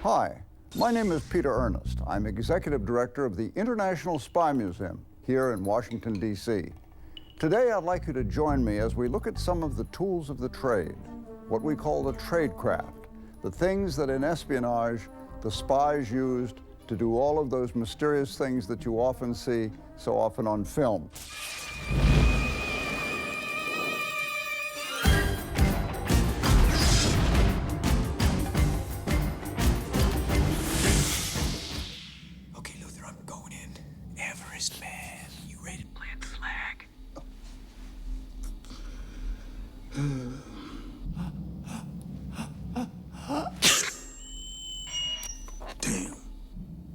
Hi, my name is Peter Ernest. I'm Executive Director of the International Spy Museum here in Washington, D.C. Today, I'd like you to join me as we look at some of the tools of the trade, what we call the tradecraft, the things that in espionage the spies used to do all of those mysterious things that you often see so often on film. Damn.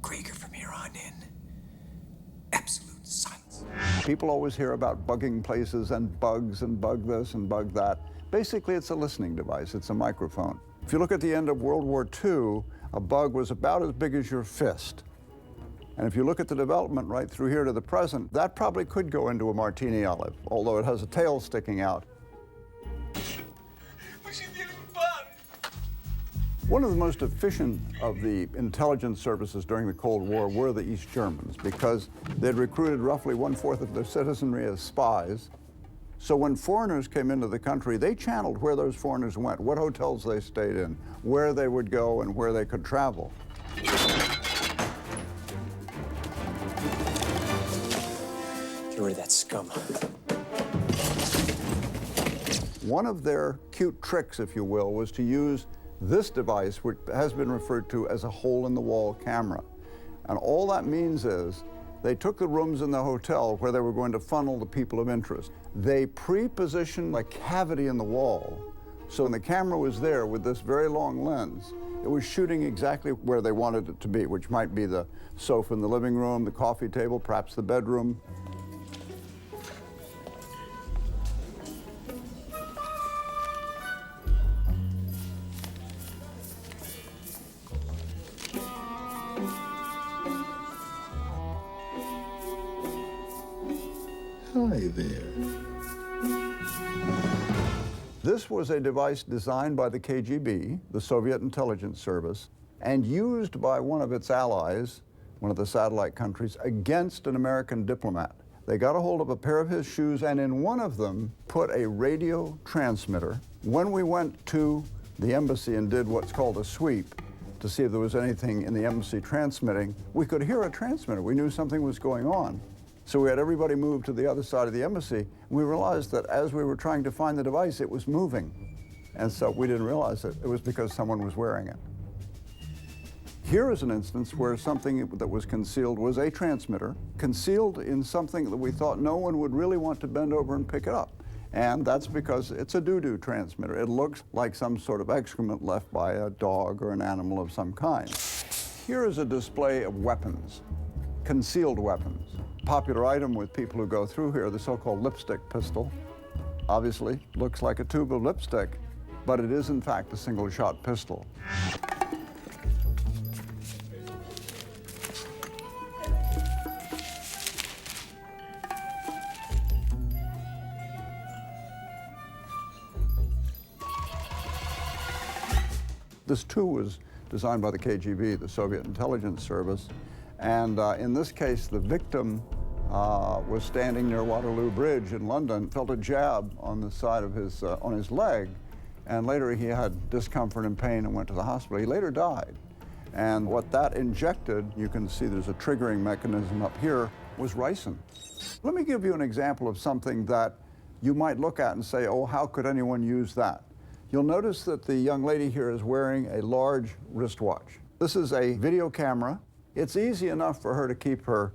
Krieger from here on in. Absolute silence. People always hear about bugging places and bugs and bug this and bug that. Basically, it's a listening device. It's a microphone. If you look at the end of World War II, a bug was about as big as your fist. And if you look at the development right through here to the present, that probably could go into a martini olive, although it has a tail sticking out. One of the most efficient of the intelligence services during the Cold War were the East Germans, because they'd recruited roughly 1/4 of their citizenry as spies. So when foreigners came into the country, they channeled where those foreigners went, what hotels they stayed in, where they would go, and where they could travel. Get rid of that scum. One of their cute tricks, if you will, was to use this device, which has been referred to as a hole-in-the-wall camera. And all that means is they took the rooms in the hotel where they were going to funnel the people of interest. They pre-positioned a cavity in the wall, so when the camera was there with this very long lens, it was shooting exactly where they wanted it to be, which might be the sofa in the living room, the coffee table, perhaps the bedroom. Hi there. This was a device designed by the KGB, the Soviet intelligence service, and used by one of its allies, one of the satellite countries, against an American diplomat. They got a hold of a pair of his shoes and in one of them put a radio transmitter. When we went to the embassy and did what's called a sweep to see if there was anything in the embassy transmitting, we could hear a transmitter. We knew something was going on. So we had everybody move to the other side of the embassy. And we realized that as we were trying to find the device, it was moving. And so we didn't realize it. It was because someone was wearing it. Here is an instance where something that was concealed was a transmitter, concealed in something that we thought no one would really want to bend over and pick it up. And that's because it's a doo-doo transmitter. It looks like some sort of excrement left by a dog or an animal of some kind. Here is a display of weapons, concealed weapons. Popular item with people who go through here, the so-called lipstick pistol. Obviously, looks like a tube of lipstick, but it is in fact a single-shot pistol. This too was designed by the KGB, the Soviet intelligence service. And in this case, the victim was standing near Waterloo Bridge in London, felt a jab on the side of his, on his leg, and later he had discomfort and pain and went to the hospital. He later died. And what that injected, you can see there's a triggering mechanism up here, was ricin. Let me give you an example of something that you might look at and say, oh, how could anyone use that? You'll notice that the young lady here is wearing a large wristwatch. This is a video camera. It's easy enough for her to keep her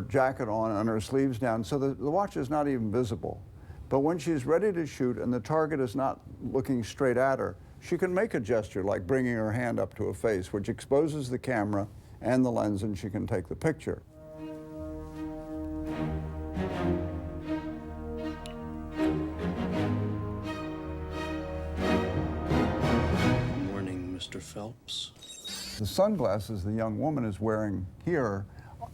jacket on and her sleeves down so that the watch is not even visible. But when she's ready to shoot and the target is not looking straight at her, she can make a gesture like bringing her hand up to a face, which exposes the camera and the lens, and she can take the picture. Good morning, Mr. Phelps. The sunglasses the young woman is wearing here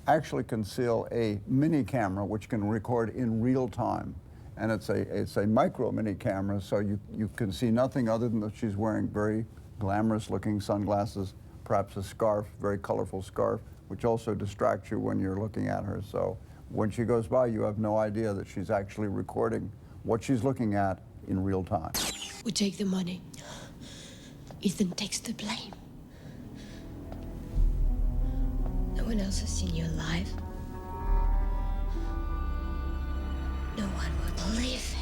actually conceal a mini camera which can record in real time. And it's a micro mini camera, so you can see nothing other than that she's wearing very glamorous looking sunglasses perhaps a scarf, very colorful scarf, which also distracts you when you're looking at her. So when she goes by, you have no idea that she's actually recording what she's looking at in real time. We take the money. Ethan takes the blame. No one else has seen you alive. No one will believe him.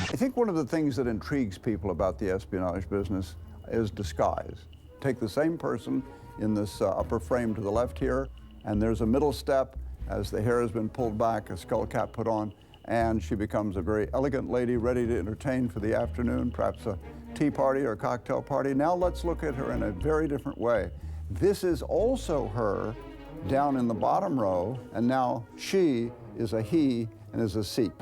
I think one of the things that intrigues people about the espionage business is disguise. Take the same person in this upper frame to the left here, and there's a middle step as the hair has been pulled back, a skull cap put on, and she becomes a very elegant lady ready to entertain for the afternoon, perhaps a tea party or a cocktail party. Now let's look at her in a very different way. This is also her down in the bottom row, and now she is a he and is a Sikh.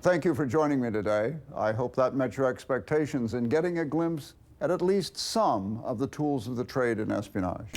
Thank you for joining me today. I hope that met your expectations in getting a glimpse at least some of the tools of the trade in espionage.